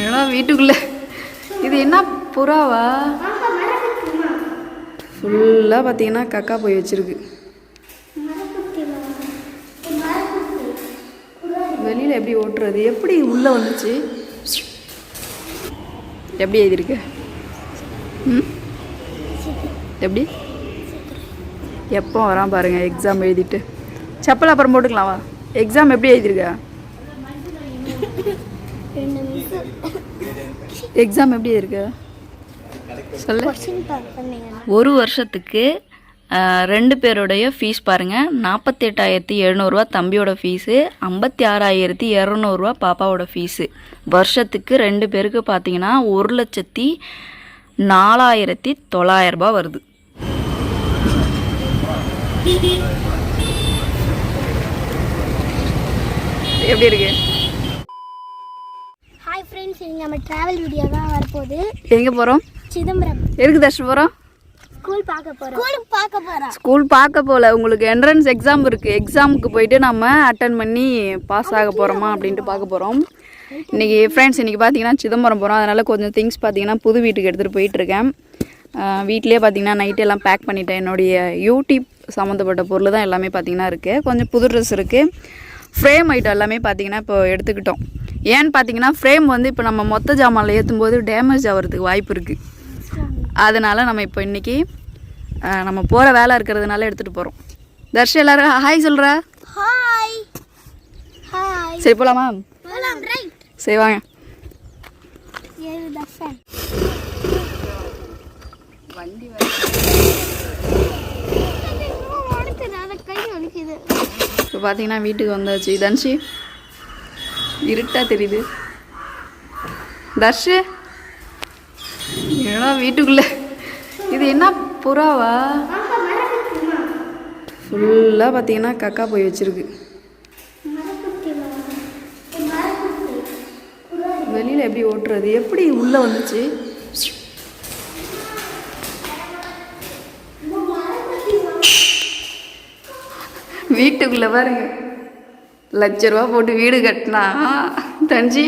ஏன்னா வீட்டுக்குள்ளே இது என்ன புறாவா? ஃபுல்லாக பார்த்தீங்கன்னா கக்கா போய் வச்சிருக்கு. வெளியில் எப்படி ஓட்டுறது? எப்படி உள்ளே வந்துச்சு? எப்படி எழுதிருக்கு? எப்படி எப்போ வரான் பாருங்கள் எக்ஸாம் எழுதிட்டு. செப்பல் அப்புறம் போட்டுக்கலாமா? எக்ஸாம் எப்படி எழுதிருக்க? எக்ஸாம் எப்படி இருக்கு சொல்ல? ஒரு வருஷத்துக்கு 2 பேருடைய ஃபீஸ் பாருங்கள். 48,700 தம்பியோட ஃபீஸு, 56,200 பாப்பாவோட ஃபீஸு. வருஷத்துக்கு 2 பேருக்கு பார்த்தீங்கன்னா 1,04,900 வருது. எப்படி இருக்கு? ஹாய் ஃப்ரெண்ட்ஸ், இங்கே நம்ம ட்ராவல் வீடியோ தான் வரப்போகுது. எங்கே போகிறோம்? சிதம்பரம். எதுக்கு தர்ஷன் போகிறோம்? ஸ்கூல் பார்க்க போகல. உங்களுக்கு என்ட்ரன்ஸ் எக்ஸாம் இருக்குது. எக்ஸாமுக்கு போயிட்டு நம்ம அட்டன் பண்ணி பாஸ் ஆக போகிறோமா அப்படின்ட்டு பார்க்க போகிறோம். இன்றைக்கி ஃப்ரெண்ட்ஸ் பார்த்தீங்கன்னா சிதம்பரம் போகிறோம். அதனால் கொஞ்சம் திங்ஸ் பார்த்தீங்கன்னா புது வீட்டுக்கு எடுத்துகிட்டு போயிட்டுருக்கேன். வீட்டிலே பார்த்தீங்கன்னா நைட்டு எல்லாம் பேக் பண்ணிட்டேன். என்னுடைய யூடியூப் சம்மந்தப்பட்ட பொருள் தான் எல்லாமே பார்த்தீங்கன்னா இருக்குது. கொஞ்சம் புது ட்ரெஸ் இருக்குது. ஃப்ரேம் ஐட்டம் எல்லாமே பார்த்தீங்கன்னா இப்போ எடுத்துக்கிட்டோம். ஏன்னு பார்த்தீங்கன்னா ஃப்ரேம் இப்போ நம்ம மொத்த ஜாமானில் ஏற்றும் போது டேமேஜ் ஆகிறதுக்கு வாய்ப்பு இருக்குது. அதனால் நம்ம இப்போ இன்றைக்கி நம்ம போகிற வேலை இருக்கிறதுனால எடுத்துகிட்டு போகிறோம். தர்ஷ எல்லாரும் ஹாய் சொல்கிற? ஹாய். சரி போகலாமா? சரி வாங்க. வண்டி இப்போ பார்த்தீங்கன்னா வீட்டுக்கு வந்தாச்சு. தன்ஷி இருட்டா தெரியுது. தர்ஷு ஏன்னா வீட்டுக்குள்ளே இது என்ன புறாவா? ஃபுல்லாக பார்த்தீங்கன்னா கக்கா போய் வச்சிருக்கு. வெளியில் எப்படி ஓட்டுறது? எப்படி உள்ளே வந்துச்சு? வீட்டுக்குள்ளே பாருங்க, ₹1,00,000 போட்டு வீடு கட்டினா தஞ்சி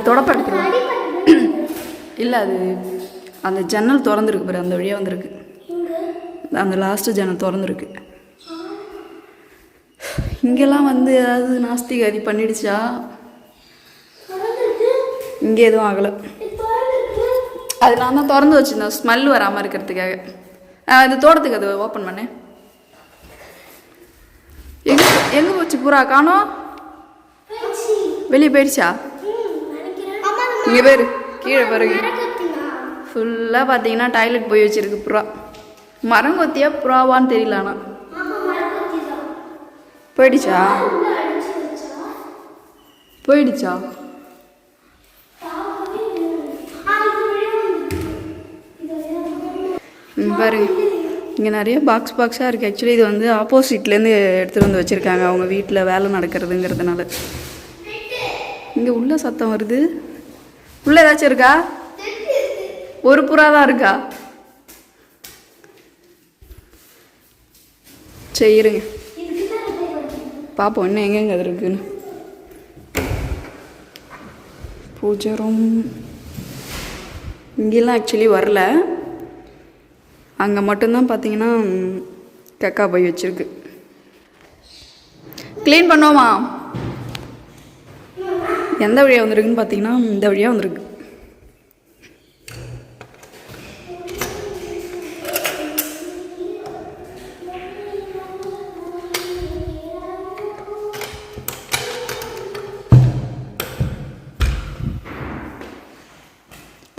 தொடப்படுத்தலாம் இல்லை. அது அந்த ஜன்னல் திறந்துருக்கு பாரு, அந்த வழியாக வந்திருக்கு. அந்த லாஸ்ட்டு ஜன்னல் திறந்துருக்கு. இங்கெல்லாம் ஏதாவது நாஸ்திகாதி பண்ணிடுச்சா? இங்கே எதுவும் ஆகலை. அது நான் தான் திறந்து வச்சுருந்தேன் ஸ்மெல் வராமல் இருக்கிறதுக்காக. அது தோட்டத்துக்கு அது ஓப்பன் பண்ணேன். எங்கே போச்சு புறா? காணோம். வெளியே போயிடுச்சா? இங்கே பேர் கீழே பாருங்க, ஃபுல்லாக பார்த்தீங்கன்னா டாய்லெட் போய் வச்சிருக்கு புறா. மரங்கொத்தியா புறாவான்னு தெரியல. ஆனால் போயிடுச்சா? பாருங்க, இங்கே நிறைய பாக்ஸாக இருக்குது. ஆக்சுவலி இது ஆப்போசிட்லேருந்து எடுத்துகிட்டு வந்து வச்சுருக்காங்க அவங்க வீட்டில் வேலை நடக்கிறதுங்கிறதுனால. இங்கே உள்ள சத்தம் வருது. உள்ள ஏதாச்சும் இருக்கா? ஒரு புறா தான் இருக்கா? சரி இருங்க பார்ப்போம் இன்னும் எங்கெங்க அது இருக்குன்னு. பூஜை ரூம் இங்கெல்லாம் ஆக்சுவலி வரல. அங்கே மட்டும்தான் பார்த்தீங்கன்னா கக்கா போய் வச்சிருக்கு. க்ளீன் பண்ணுவோமா? எந்த வழியாக வந்திருக்குன்னு பார்த்தீங்கன்னா இந்த வழியாக வந்திருக்கு.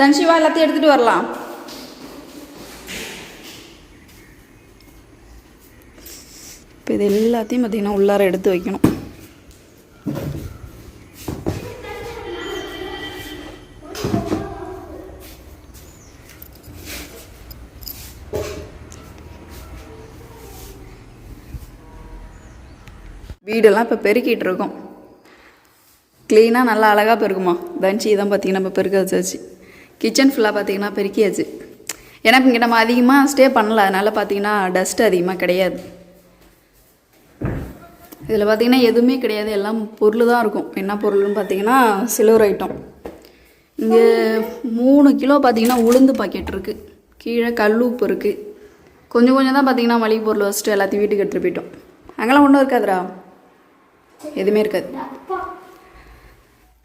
தன்ஷிவா எல்லாத்தையும் எடுத்துகிட்டு வரலாம். இப்போ இது எல்லாத்தையும் பார்த்தீங்கன்னா உள்ளார எடுத்து வைக்கணும். வீடெல்லாம் இப்போ பெருக்கிட்டு இருக்கோம். க்ளீனாக நல்லா அழகாக பெருக்குமா. தன்ஷி தான் பார்த்தீங்கன்னா இப்போ பெருக்க வச்சாச்சு. கிச்சன் ஃபுல்லாக பார்த்தீங்கன்னா பெருக்கியாச்சு. ஏன்னா இங்கே நம்ம அதிகமாக ஸ்டே பண்ணல, அதனால் பார்த்தீங்கன்னா டஸ்ட் அதிகமாக கிடையாது. இதில் பார்த்தீங்கன்னா எதுவுமே கிடையாது, எல்லாம் பொருள் தான் இருக்கும். என்ன பொருள்னு பார்த்தீங்கன்னா சில்வர் ஐட்டம். இங்கே 3 கிலோ பார்த்தீங்கன்னா உளுந்து பாக்கெட் இருக்குது, கீழே கல்லுப்பு இருக்குது. கொஞ்சம் கொஞ்சம் தான் பார்த்தீங்கன்னா மளிகை பொருள் வச்சுட்டு எல்லாத்தையும் வீட்டுக்கு எடுத்துகிட்டு போயிட்டோம். அங்கெல்லாம் ஒன்றும் இருக்காதுடா, எதுவுமே இருக்காது.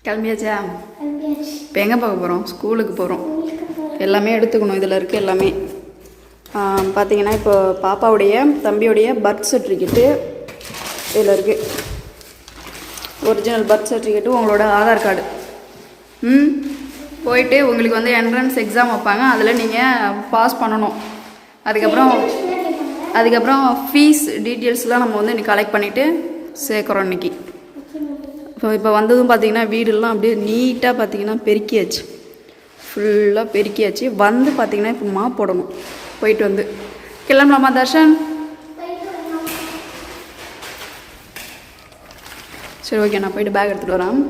கிளம்பியாச்சா? இப்போ எங்கே பார்க்க போகிறோம்? ஸ்கூலுக்கு போகிறோம். எல்லாமே எடுத்துக்கணும், இதில் இருக்குது எல்லாமே. பார்த்தீங்கன்னா இப்போ பாப்பாவுடைய தம்பியோடைய பர்த் சர்டிஃபிகேட்டு இதில் இருக்குது. ஒரிஜினல் பர்த் சர்டிஃபிகேட்டு, உங்களோட ஆதார் கார்டு. போயிட்டு உங்களுக்கு வந்து என்ட்ரன்ஸ் எக்ஸாம் வைப்பாங்க, அதில் நீங்கள் பாஸ் பண்ணணும். அதுக்கப்புறம் ஃபீஸ் டீட்டெயில்ஸ்லாம் நம்ம வந்து இன்னைக்கு கலெக்ட் பண்ணிவிட்டு சேர்க்குறோம் இன்றைக்கி. இப்போ வந்ததும் பார்த்தீங்கன்னா வீடெல்லாம் அப்படியே நீட்டாக பார்த்தீங்கன்னா பெருக்கியாச்சு, ஃபுல்லாக பெருக்கியாச்சு. வந்து பார்த்தீங்கன்னா இப்போ மாப் போடணும். போயிட்டு வந்து கிளம்பலாமா தர்ஷன்? சரி ஓகே, நான் போயிட்டு பேக் எடுத்துகிட்டு வரேன்.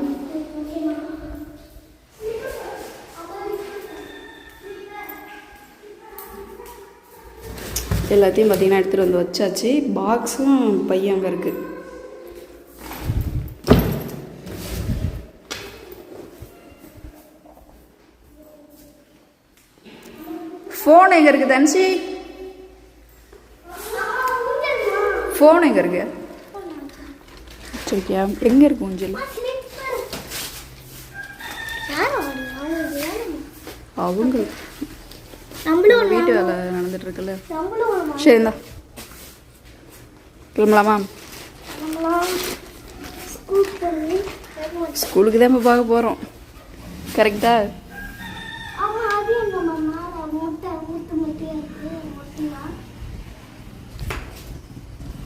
எல்லாத்தையும் பார்த்தீங்கன்னா எடுத்துகிட்டு வந்து வச்சாச்சு. பாக்ஸும் பையன் அங்கே இருக்குது. ஃபோன் எங்கே இருக்குது தன்சி? ஃபோன் எங்கே இருக்கு? சரிக்கியா, எங்கே இருக்கு ஊஞ்சல்? அவங்க வீட்டு வேலை நடந்துட்டு இருக்குல்ல. சரிந்தா கிளம்பலாமா? ஸ்கூலுக்கு தான் இப்போ பார்க்க போகிறோம். கரெக்டா?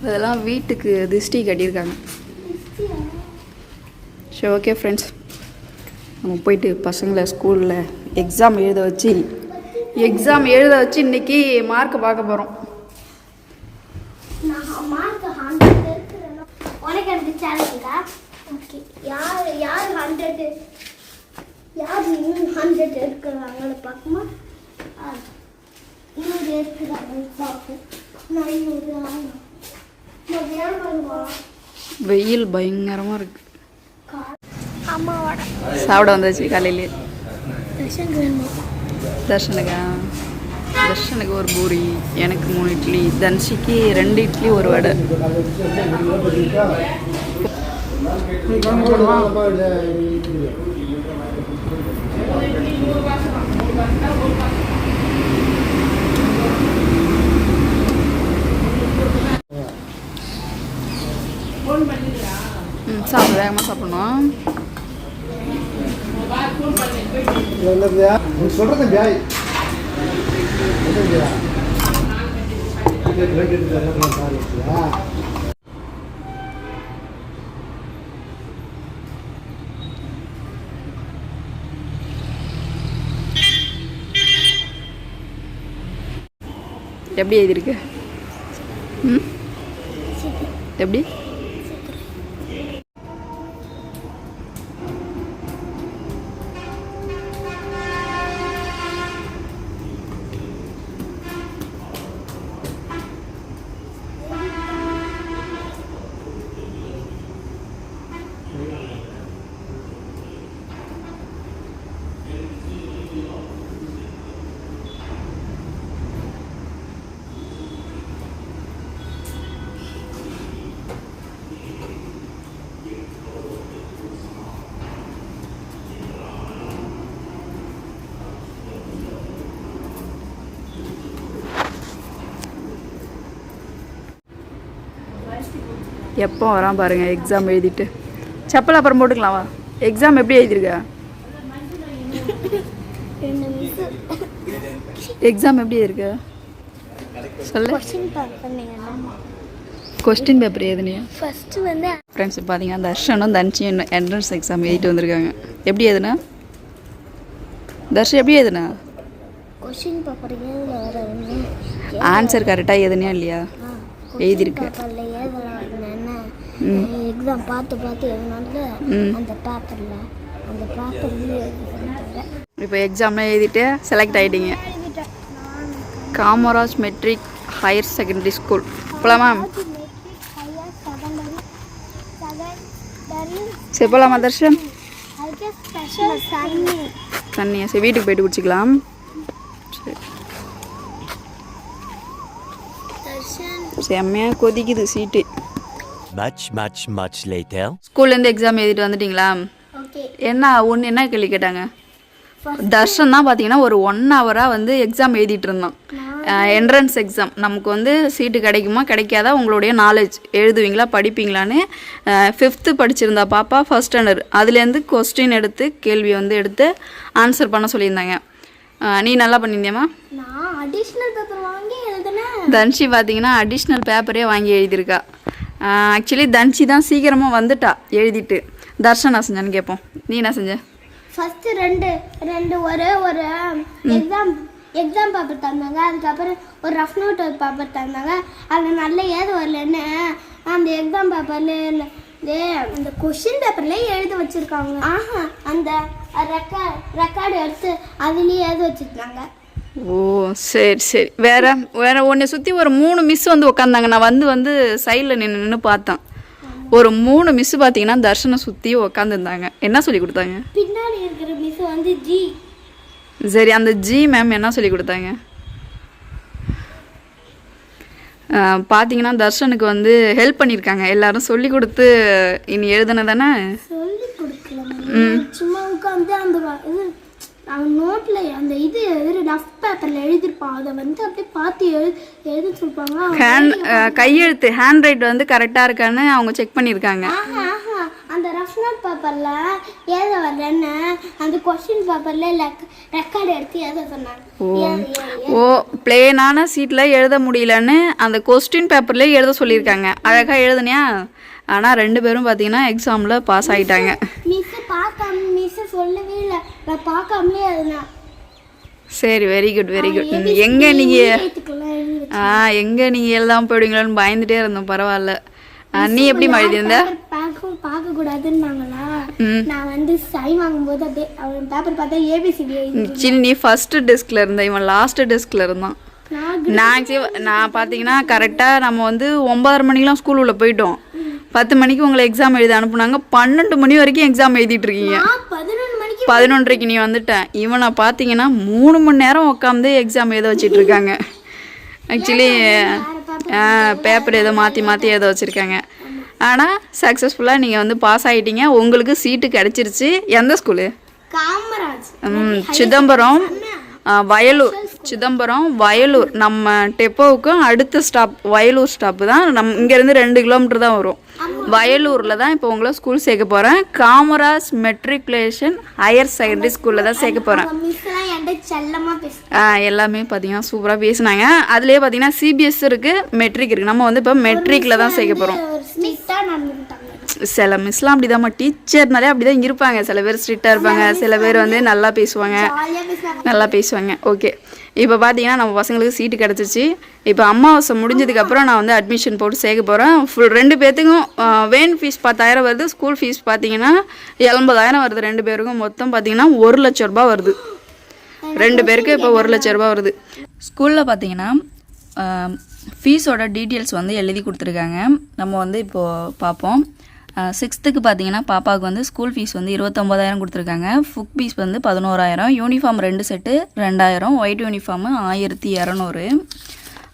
அதெல்லாம் வீட்டுக்கு திஷ்டி கட்டியிருக்காங்க. சரி ஓகே ஃப்ரெண்ட்ஸ், நம்ம போயிட்டு பசங்களை ஸ்கூலில் எக்ஸாம் எழுத வச்சு இன்றைக்கி மார்க்கை பார்க்க போகிறோம். வெயில் பயங்கரமாக இருக்கு. சாப்பிட வந்தாச்சு காலையிலே. தர்ஷனுக்கு ஒரு பூரி, எனக்கு 3 இட்லி, தன்ஷிக்கு 2 இட்லி 1 வடை. சாப்பிட வேகமாக சாப்பிடணும். எப்படி எழுதிருக்கு? எப்படி? எப்போ வரான் பாருங்கள் எக்ஸாம் எழுதிட்டு. செப்பல் அப்புறம் போட்டுக்கலாமா? எக்ஸாம் எப்படி எழுதிருக்க? எக்ஸாம் எப்படி இருக்கு சொல்லு. கொஸ்டின் பேப்பர் எதுனியா? ஃபர்ஸ்ட் வந்து ஃப்ரெண்ட்ஸ் பார்த்தீங்கன்னா தர்ஷனும் தன்ஷியும் என்ட்ரன்ஸ் எக்ஸாம் எழுதிட்டு வந்திருக்காங்க. எப்படி எதுனா தர்ஷன் எப்படி எதுனா? கொஸ்டின் பேப்பர் ஆன்சர் கரெக்டாக எதுனியா இல்லையா எழுதிருக்கு. எக்ஸாம் பார்த்து எழுதினால அந்த பேப்பரில் இப்போ எக்ஸாம்லாம் எழுதிட்டு செலக்ட் ஆகிட்டீங்க. Kamaraj matric higher secondary school போகலாமா? சரி போகலாமா தர்ஷன்? அதுக்கு ஸ்பெஷல் தண்ணி. தண்ணியா? சரி வீட்டுக்கு போயிட்டு குடிச்சிக்கலாம். சரி செம்மையாக கொதிக்குது சீட்டு. Much later. ஸ்கூல்லேருந்து எக்ஸாம் எழுதிட்டு வந்துட்டிங்களா? ஓகே. என்ன கேள்வி கேட்டாங்க? தர்ஷன் தான் பார்த்தீங்கன்னா ஒரு 1 ஹவராக வந்து எக்ஸாம் எழுதிட்டு இருந்தான். Entrance exam. நமக்கு வந்து சீட்டு கிடைக்குமா கிடைக்காதா, உங்களுடைய நாலேஜ் எழுதுவீங்களா படிப்பீங்களான்னு 5th படிச்சிருந்தா பாப்பா, ஃபர்ஸ்ட் ஸ்டாண்டர்ட். அதுலேருந்து கொஸ்டின் எடுத்து கேள்வி வந்து எடுத்து ஆன்சர் பண்ண சொல்லியிருந்தாங்க. நீ நல்லா பண்ணியிருந்தியாம்மா? நான் அடிஷ்னல் பேப்பர் வாங்கி எழுதுனேன். தன்ஷி பார்த்தீங்கன்னா அடிஷ்னல் பேப்பரே வாங்கி எழுதியிருக்கா. ஆக்சுவலி தன்ஷி தான் சீக்கிரமாக வந்துட்டா எழுதிட்டு. தர்ஷன் என்ன செஞ்சான்னு கேட்போம். நீ என்ன செஞ்ச? ஃபர்ஸ்ட் ரெண்டு ஒரே ஒரு எக்ஸாம் பேப்பர் தந்தாங்க. அதுக்கப்புறம் ஒரு ரஃப் நோட் பேப்பர் தந்தாங்க. அதில் நல்ல ஏது வரலன்னு அந்த எக்ஸாம் பேப்பர்ல அந்த கொஷின் பேப்பர்லேயே எழுத வச்சுருக்காங்க. அந்த ரெக்கார்டு எடுத்து அதுலேயே எழுத வச்சுருந்தாங்க. ஓ சரி வேற உன்னை சுற்றி ஒரு 3 மிஸ் வந்து உட்காந்தாங்க. நான் வந்து சைடில் நின்று பார்த்தேன். ஒரு 3 மிஸ் பார்த்தீங்கன்னா தர்ஷனை சுற்றி உட்காந்துருந்தாங்க. என்ன சொல்லி கொடுத்தாங்க? பின்னாடி இருக்கிற மிஸ் வந்து ஜி. சரி, அந்த ஜி மேம் என்ன சொல்லி கொடுத்தாங்க? பார்த்தீங்கன்னா தர்ஷனுக்கு வந்து ஹெல்ப் பண்ணியிருக்காங்க. எல்லாரும் சொல்லி கொடுத்து இனி எழுதுன தானே? சொல்லி கொடுக்கல, சும்மா உட்காந்து அந்த அவன் நோட்டில் அந்த ரஃப் பேப்பரில் எழுதியிருப்பான். அதை வந்து அப்படியே பார்த்து எழுத சொல்லிப்பாங்க. கையெழுத்து ஹேண்ட் ரைட் வந்து கரெக்டாக இருக்கான்னு அவங்க செக் பண்ணியிருக்காங்க. அந்த ரஃப் நோட் பேப்பரில் எழுத வரலன்னு அந்த கொஸ்டின் பேப்பரில் ரெக்கார்டு எடுத்து எழுத சொன்னாங்க. ஓ பிளேனான சீட்டில் எழுத முடியலன்னு அந்த கொஸ்டின் பேப்பர்லேயே எழுத சொல்லியிருக்காங்க. அழகாக எழுதுனியா? ஆனால் 2 பேரும் பார்த்தீங்கன்னா எக்ஸாமில் பாஸ் ஆகிட்டாங்க. மிஸ் சொல்லவே இல்லை, நான் பார்க்காமலே எழுதினேன். சரி, வெரி குட். எங்கே நீங்கள் எழுதாமல் போயிடுவீங்களோன்னு பயந்துட்டே இருந்தோம். பரவாயில்ல. நீ எப்படி எழுதியிருந்த? பார்க்கக்கூடாதுன்னாங்களா, நான் வந்து சைன் வாங்கும்போது அப்படியே அவன் பேப்பர் பார்த்தா ஏபிசிடி எழுதி. நீ ஃபர்ஸ்ட் டெஸ்கில் இருந்த, இவன் லாஸ்ட் டெஸ்கில் இருந்தான். நான் பார்த்தீங்கன்னா கரெக்டாக நம்ம வந்து 9:30 மணிக்கெலாம் ஸ்கூல் உள்ள போயிட்டோம். 10 மணிக்கு உங்களை எக்ஸாம் எழுதி அனுப்புனாங்க. 12 மணி வரைக்கும் எக்ஸாம் எழுதிட்டு இருக்கீங்க. 11:30க்கு நீ வந்துட்டேன். இவனை பார்த்தீங்கன்னா 3 மணி நேரம் உட்காந்து எக்ஸாம் எழுத வச்சிட்டு இருக்காங்க. ஆக்சுவலி பேப்பர் ஏதோ மாற்றி எழுத வச்சுருக்காங்க. ஆனால் சக்ஸஸ்ஃபுல்லாக நீங்கள் வந்து பாஸ் ஆகிட்டீங்க. உங்களுக்கு சீட்டு கிடச்சிருச்சு. எந்த ஸ்கூலு? காமராஜ். சிதம்பரம் வயலூர். நம்ம டெப்போவுக்கும் அடுத்த ஸ்டாப் வயலூர் ஸ்டாப்பு தான். இங்கேருந்து 2 கிலோமீட்டர் தான் வரும். வயலூரில் தான் இப்போ உங்களை ஸ்கூல் சேர்க்க போகிறேன். காமராஜ் மெட்ரிகுலேஷன் ஹையர் செகண்டரி ஸ்கூலில் தான் சேர்க்க போகிறேன். எல்லாமே பார்த்தீங்கன்னா சூப்பராக பேசினாங்க. அதுலேயே பார்த்தீங்கன்னா சிபிஎஸ் இருக்குது, மெட்ரிக் இருக்குது. நம்ம வந்து இப்போ மெட்ரிக்கில் தான் சேர்க்க போகிறோம். சில மிஸ்லாம் அப்படி தான், டீச்சர்னாலே அப்படி தான் இருப்பாங்க. சில பேர் ஸ்ட்ரிக்டாக இருப்பாங்க, சில பேர் வந்து நல்லா பேசுவாங்க. ஓகே, இப்போ பார்த்தீங்கன்னா நம்ம பசங்களுக்கு சீட்டு கிடச்சிச்சு. இப்போ அமாவாசை முடிஞ்சதுக்கப்புறம் நான் வந்து அட்மிஷன் போட்டு சேர்க்க போகிறேன். 2 பேர்த்துக்கும் வேன் ஃபீஸ் 10,000 வருது. ஸ்கூல் ஃபீஸ் பார்த்தீங்கன்னா 80,000 வருது. 2 பேருக்கும் மொத்தம் பார்த்தீங்கன்னா 1 லட்ச ரூபா வருது. 2 பேருக்கு இப்போ 1 லட்ச ரூபா வருது. ஸ்கூலில் பார்த்தீங்கன்னா ஃபீஸோட டீட்டெயில்ஸ் வந்து எழுதி கொடுத்துருக்காங்க. நம்ம வந்து இப்போது பார்ப்போம். 6th பார்த்தீங்கன்னா பாப்பாவுக்கு வந்து ஸ்கூல் ஃபீஸ் வந்து 29,000 கொடுத்துருக்காங்க. புக் ஃபீஸ் வந்து 11,000. Uniform 2 set 2,000. White uniform 1,200.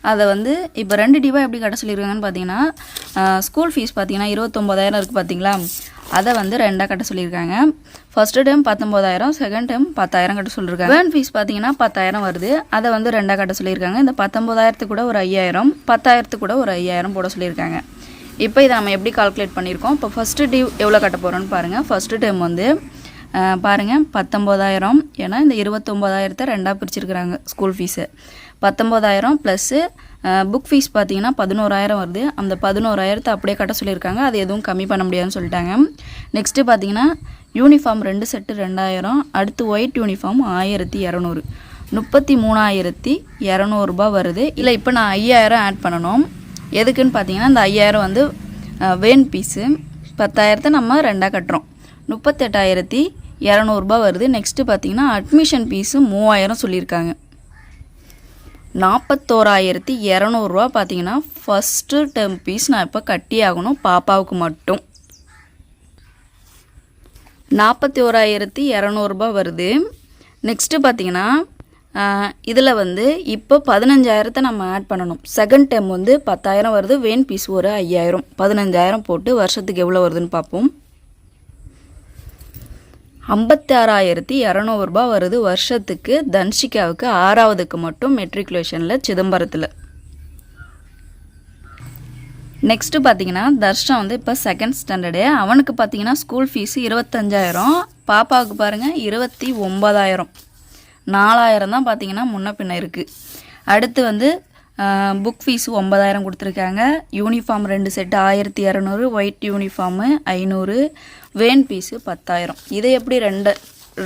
அதை வந்து இப்போ 2 டிவாக எப்படி கட்ட சொல்லியிருக்காங்கன்னு பார்த்தீங்கன்னா, ஸ்கூல் ஃபீஸ் பார்த்தீங்கன்னா 29,000 இருக்குது பார்த்தீங்களா, அதை வந்து 2ஆக கட்ட சொல்லியிருக்காங்க. ஃபர்ஸ்ட் டைம் 19,000, செகண்ட் டைம் 10,000 கட்ட சொல்லியிருக்காங்க. வேன் ஃபீஸ் பார்த்தீங்கன்னா 10,000 வருது. அதை வந்து 2ஆக கட்ட சொல்லியிருக்காங்க. இந்த 19,000 கூட ஒரு 5,000, 10,000 கூட ஒரு 5,000 போட சொல்லியிருக்காங்க. இப்போ இதை நம்ம எப்படி கால்குலேட் பண்ணியிருக்கோம்? இப்போ ஃபஸ்ட்டு டியூ எவ்வளோ கட்ட போகிறோன்னு பாருங்கள். ஃபஸ்ட்டு டைம் வந்து பாருங்கள் 19,000. ஏன்னா இந்த 29,000 2ஆக பிரிச்சிருக்கிறாங்க school fees. 19,000 plus book fees பார்த்தீங்கன்னா 11,000 வருது. அந்த 11,000 அப்படியே கட்ட சொல்லியிருக்காங்க. அது எதுவும் கம்மி பண்ண முடியாதுன்னு சொல்லிட்டாங்க. நெக்ஸ்ட்டு பார்த்தீங்கன்னா யூனிஃபார்ம் 2 செட்டு 2,000. அடுத்து ஒயிட் யூனிஃபார்ம் 1,200. 33,200 ரூபா வருது. இல்லை இப்போ நான் 5,000 ஆட் பண்ணணும். எதுக்குன்னு பார்த்தீங்கன்னா இந்த 5,000 வந்து வேன் ஃபீஸு. 10,000 நம்ம 2ஆக கட்டுறோம். 38,200 ரூபா வருது. நெக்ஸ்ட்டு பார்த்தீங்கன்னா அட்மிஷன் ஃபீஸு 3,000 சொல்லியிருக்காங்க. 41,200 ரூபா பார்த்தீங்கன்னா ஃபஸ்ட்டு டேர்ம் ஃபீஸ் நான் இப்போ கட்டி ஆகணும் பாப்பாவுக்கு மட்டும். 41,200 வருது. நெக்ஸ்ட்டு பார்த்தீங்கன்னா இதில் வந்து இப்போ 15,000 நம்ம ஆட் பண்ணணும். செகண்ட் டைம் வந்து 10,000 வருது, வேன் பீஸ் ஒரு 5,000, 15,000 போட்டு வருஷத்துக்கு எவ்வளோ வருதுன்னு பார்ப்போம். 56,200 வருது வருஷத்துக்கு தன்ஷிகாவுக்கு 6வதுக்கு மட்டும் மெட்ரிகுலேஷனில் சிதம்பரத்தில். நெக்ஸ்ட்டு பார்த்தீங்கன்னா தர்ஷன் வந்து இப்போ செகண்ட் ஸ்டாண்டர்டு. அவனுக்கு பார்த்தீங்கன்னா ஸ்கூல் ஃபீஸு 25,000, பாப்பாவுக்கு பாருங்கள் 29,000, 4,000 தான் பார்த்தீங்கன்னா முன்ன பின்ன இருக்குது. அடுத்து வந்து புக் ஃபீஸு 9,000 கொடுத்துருக்காங்க. Uniform 2 set 1,200, white uniform 500, van fees 10,000. இதை எப்படி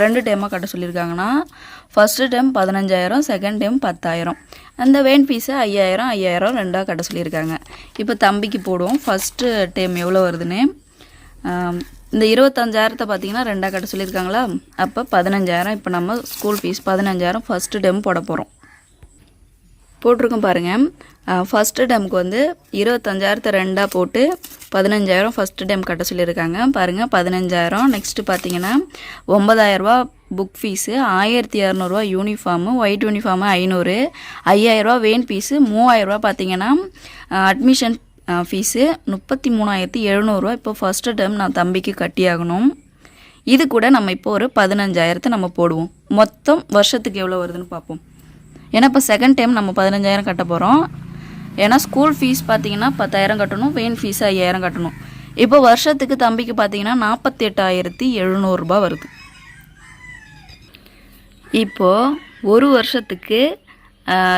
ரெண்டு டைமாக கட்ட சொல்லியிருக்காங்கன்னா, ஃபஸ்ட்டு டைம் 15,000, செகண்ட் டைம் 10,000. அந்த வேன் ஃபீஸு 5,000 ரெண்டாக கட்ட சொல்லியிருக்காங்க. இப்போ தம்பிக்கு போடுவோம் ஃபஸ்ட்டு டைம் எவ்வளோ வருதுன்னு. இந்த 25,000 பார்த்தீங்கன்னா ரெண்டாக கட்ட சொல்லியிருக்காங்களா, அப்போ 15,000. இப்போ நம்ம ஸ்கூல் ஃபீஸ் 15,000 ஃபஸ்ட்டு டைம் போட போகிறோம். போட்டிருக்கோம் பாருங்கள். ஃபஸ்ட்டு டைமுக்கு வந்து 25,000 ரெண்டாக போட்டு 15,000 ஃபஸ்ட்டு டைம் கட்ட சொல்லியிருக்காங்க. பாருங்கள் 15,000. நெக்ஸ்ட்டு பார்த்தீங்கன்னா 9,000 book fees, 1,200 uniform, white uniform 500, 5,000 van fees, 3,000 பார்த்தீங்கன்னா அட்மிஷன் ஃபீஸு, 33,700 இப்போ ஃபஸ்ட்டு டைம் நான் தம்பிக்கு கட்டியாகணும். இது கூட நம்ம இப்போ ஒரு 15,000 நம்ம போடுவோம். மொத்தம் வருஷத்துக்கு எவ்வளோ வருதுன்னு பார்ப்போம். ஏன்னா இப்போ செகண்ட் டைம் நம்ம 15,000 கட்ட போகிறோம். ஏன்னா ஸ்கூல் ஃபீஸ் பார்த்தீங்கன்னா 10,000 கட்டணும், வேன் ஃபீஸ் 5,000 கட்டணும். இப்போ வருஷத்துக்கு தம்பிக்கு பார்த்தீங்கன்னா 48,700 வருது. இப்போது ஒரு வருஷத்துக்கு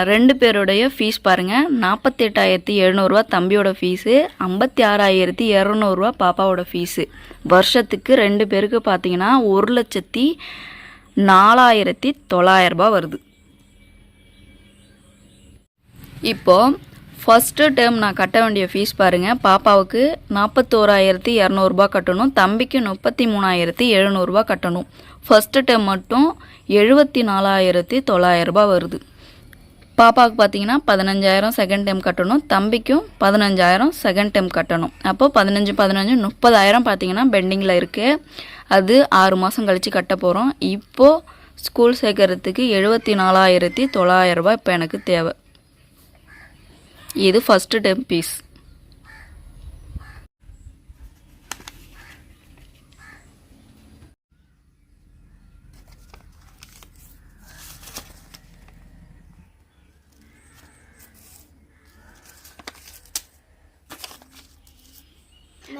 2 பேருடைய ஃபீஸ் பாருங்கள். 48,700 தம்பியோட ஃபீஸு, 56,200 பாப்பாவோட ஃபீஸு. வருஷத்துக்கு 2 பேருக்கு பார்த்தீங்கன்னா 1,04,900 வருது. இப்போது ஃபஸ்ட்டு டேர்ம் நான் கட்ட வேண்டிய ஃபீஸ் பாருங்கள். பாப்பாவுக்கு 41,200 கட்டணும், தம்பிக்கு 33,700 கட்டணும். ஃபஸ்ட்டு டேர்ம் மட்டும் 74,900 வருது. பாப்பாவுக்கு பார்த்தீங்கன்னா 15,000 செகண்ட் டைம் கட்டணும், தம்பிக்கும் 15,000 செகண்ட் டைம் கட்டணும். அப்போது 15 30,000 பார்த்தீங்கன்னா பெண்டிங்கில் இருக்குது. அது 6 மாதம் கழித்து கட்ட போகிறோம். இப்போது ஸ்கூல் சேர்க்கறதுக்கு 74,900 இப்போ எனக்கு தேவை. இது ஃபஸ்ட்டு டைம் ஃபீஸ்.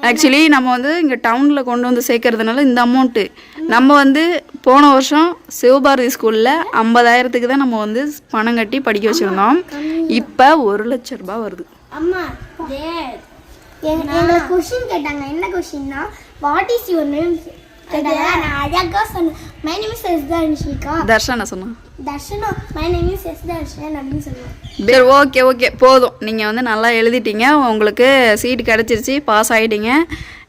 ஆக்சுவலி நம்ம வந்து இங்கே டவுனில் கொண்டு வந்து சேர்க்கறதுனால இந்த அமௌண்ட்டு நம்ம வந்து போன வருஷம் சிவபாரதி ஸ்கூலில் 50,000 தான் நம்ம வந்து பணம் கட்டி படிக்க வச்சுருந்தோம். இப்போ 1,00,000 ரூபாய் வருது. அம்மா எங்களை கொஸ்டின் கேட்டாங்க. என்ன கொஸ்டின்னா, வாட் இஸ் யுவர் நேம் கேட்டாங்க. நான் அழகாக சொன்னேன், my name is Darshika. Darshana சொன்னா, Darshana my name is Darshan அப்படின்னு சொன்னேன். சரி, ஓகே போதும். நீங்கள் வந்து நல்லா எழுதிட்டீங்க, உங்களுக்கு சீட் கிடச்சிருச்சு, பாஸ் ஆகிட்டீங்க.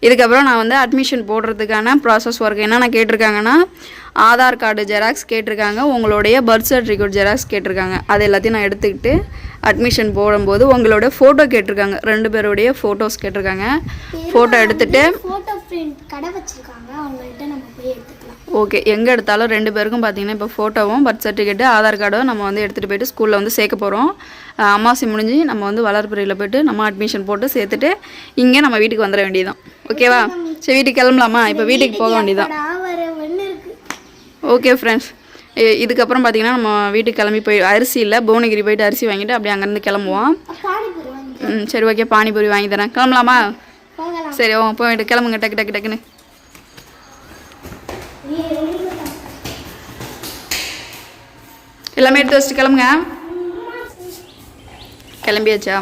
இதுக்கப்புறம் நான் வந்து அட்மிஷன் போடுறதுக்கான ப்ராசஸ் ஒர்க் என்னென்ன கேட்டிருக்காங்கன்னா, ஆதார் கார்டு ஜெராக்ஸ் கேட்டிருக்காங்க, உங்களுடைய பர்த் சர்டிஃபிகேட் ஜெராக்ஸ் கேட்டிருக்காங்க. அது எல்லாத்தையும் நான் எடுத்துக்கிட்டு அட்மிஷன் போடும்போது உங்களோட ஃபோட்டோ கேட்டிருக்காங்க, 2 பேருடைய ஃபோட்டோஸ் கேட்டிருக்காங்க. ஃபோட்டோ எடுத்துகிட்டு ஃபோட்டோ பிரிண்ட் கடை வச்சுருக்காங்க, அவங்கள்ட்ட நம்ம போய் எடுத்துக்கலாம். ஓகே, எங்கே எடுத்தாலும் 2 பேருக்கும் பார்த்தீங்கன்னா இப்போ ஃபோட்டோவும் பர்த் சர்டிஃபிகேட்டு ஆதார் கார்டும் நம்ம வந்து எடுத்துகிட்டு போயிட்டு ஸ்கூலில் வந்து சேர்க்க போகிறோம். அமாவாசை முடிஞ்சு நம்ம வந்து வளர்ப்புறையில் போய்ட்டு நம்ம அட்மிஷன் போட்டு சேர்த்துட்டு இங்கே நம்ம வீட்டுக்கு வந்துட வேண்டியதான். ஓகேவா? சரி, வீட்டுக்கு கிளம்பலாமா? இப்போ வீட்டுக்கு போக வேண்டியதான். ஓகே ஃப்ரெண்ட்ஸ், இதுக்கப்புறம் பார்த்தீங்கன்னா நம்ம வீட்டுக்கு கிளம்பி போய் அரிசி இல்லை, புவனகிரி போயிட்டு அரிசி வாங்கிட்டு அப்படியே அங்கேருந்து கிளம்புவோம். சரி, ஓகே, பானிபூரி வாங்கி தரேன். கிளம்பலாமா? சரி, போயிட்டு கிளம்புங்க டக்குன்னு. எல்லாமே எடுத்து வச்சுட்டு கிளம்புங்க. கிளம்பியாச்சா?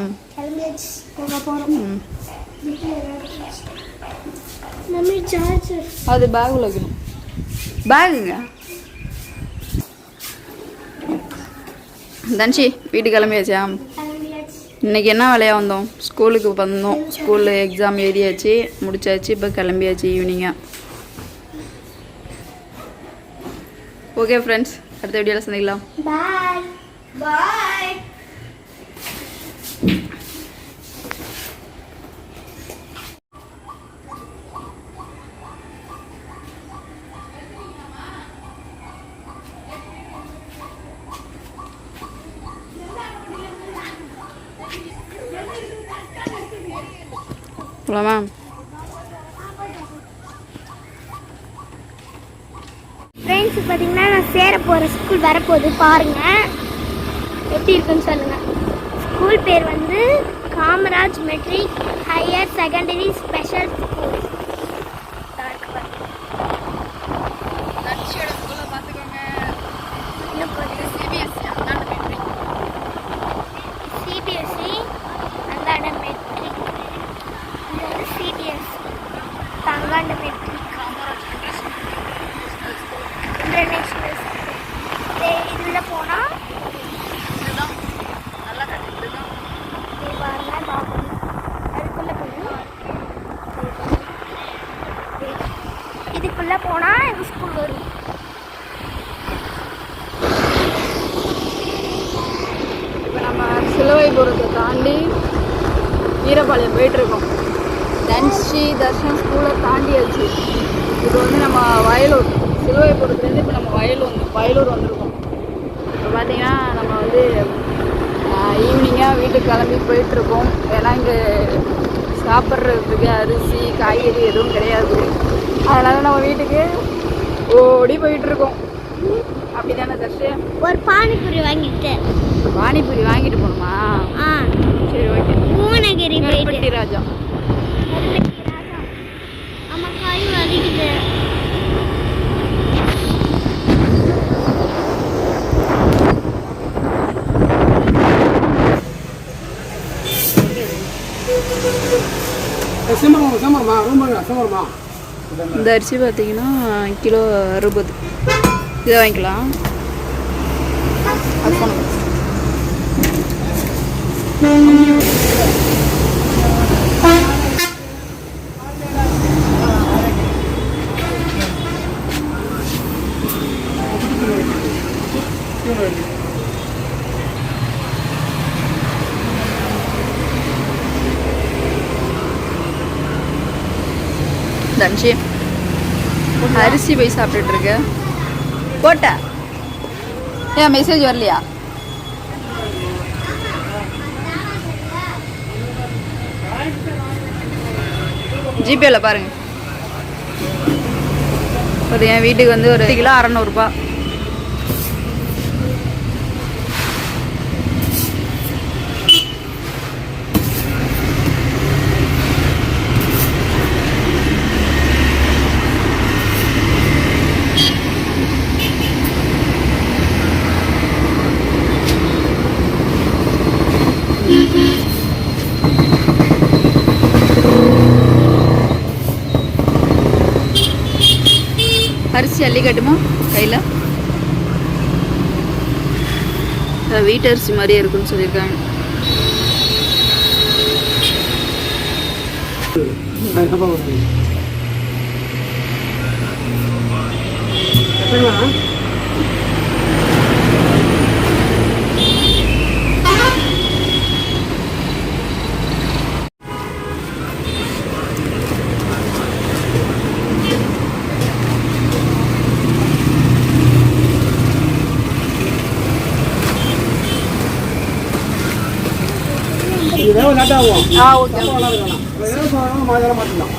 அது பேக் வைக்கணும். பேகுங்க தன்ஷி, வீட்டுக்கு கிளம்பியாச்சா? இன்றைக்கி என்ன வேலையாக வந்தோம்? ஸ்கூலுக்கு வந்தோம். ஸ்கூலில் எக்ஸாம் எழுதியாச்சு, முடிச்சாச்சு. இப்போ கிளம்பியாச்சு ஈவினிங்காக. ஓகே ஃப்ரெண்ட்ஸ், அடுத்த வீடியோவில் சந்திக்கலாம். பாய். போலாமா? ஃப்ரெண்ட்ஸ் பார்த்தீங்கன்னா நான் சேர போகிற ஸ்கூல் வரப்போகுது பாருங்கள், எப்படி இருக்குன்னு சொல்லுங்கள். ஸ்கூல் பேர் வந்து Kamaraj matric higher secondary special school. CBSE அந்தாண்ட மெட்ரிக், இது வந்து சிபிஎஸ்சி தங்காண்ட மெட்ரிக் இன்டர்நேஷ்னல் ஸ்கூல். இதில் போனால் இதுக்குள்ளே போனால் எங்கள் ஸ்கூல் வரும். இப்போ நம்ம சிலுவைபுரத்தை தாண்டி வீரபாளையம் போயிட்டுருக்கோம். தர்ஷன் ஸ்கூலை தாண்டியாச்சு. இப்போ வந்து நம்ம வயலூர், சிலுவைபுரத்துலேருந்து இப்போ நம்ம வயலூர் வந்திருக்கோம். இப்போ பார்த்தீங்கன்னா நம்ம வந்து ஈவினிங்காக வீட்டுக்கு கிளம்பி போயிட்டுருக்கோம். ஏன்னா இங்கே சாப்பிட்றதுக்கு அரிசி காய்கறி எதுவும் கிடையாது. அதனால் நம்ம வீட்டுக்கு ஓடி போயிட்டுருக்கோம். அப்படி தானே தர்ஷு? ஒரு பானிபூரி வாங்கிட்டு போகணுமா? சரி, ஓகே. பூவனகிரி கருப்பட்டி ராஜா. அம்மா காய் வலிக்குது. இந்த அரிசி பார்த்தீங்கன்னா கிலோ 60. இதை வாங்கிக்கலாம். தன்ஷி அரிசி போய் சாப்பிட்டுட்டு இருக்க போட்ட. ஏன் மெசேஜ் வரலையா? ஜிபேல பாருங்க. அது என் வீட்டுக்கு வந்து ஒரு கிலோ 600 ரூபாய். அரிசி அள்ளி கட்டுமா கையில்? வீட்டு அரிசி மாதிரியே இருக்குன்னு சொல்லியிருக்காங்க.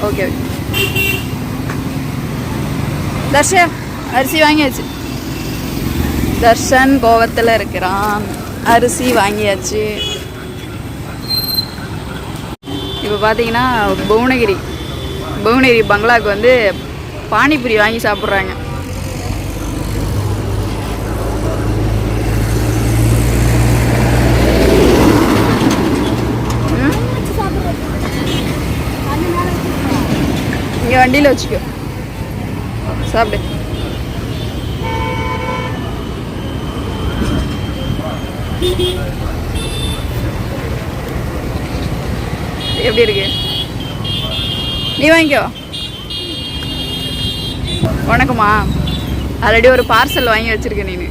ஓகே. தர்ஷன் அரிசி வாங்கியாச்சு. தர்ஷன் கோவத்தில் இருக்கிறான். அரிசி வாங்கியாச்சு. இப்போ பார்த்தீங்கன்னா புவனகிரி பங்களாவுக்கு வந்து பானிபூரி வாங்கி சாப்பிட்றாங்க. இங்கே வண்டியில் வச்சுக்கோ, சாப்பிடு. எப்படி இருக்கு? நீ வாங்கிக்கோ. உனக்குமா? ஆல்ரெடி ஒரு பார்சல் வாங்கி வச்சிருக்க நீனு.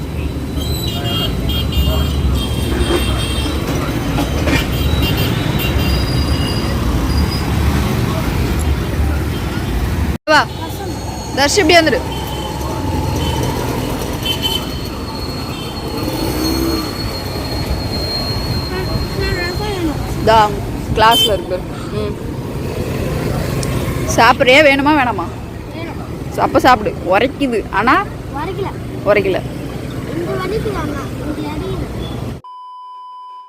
வா தர்ஷ், இப்படி வந்துடு. கிளாஸ்ல இருக்கு. ம் சாப்பிட்றியா வேணுமா வேணாமா? வேணும். அப்போ சாப்பிடு. உரைக்குது ஆனால் வரைக்கல. உரைக்கல. இந்த வரைக்கும் வாங்க. இந்த அடி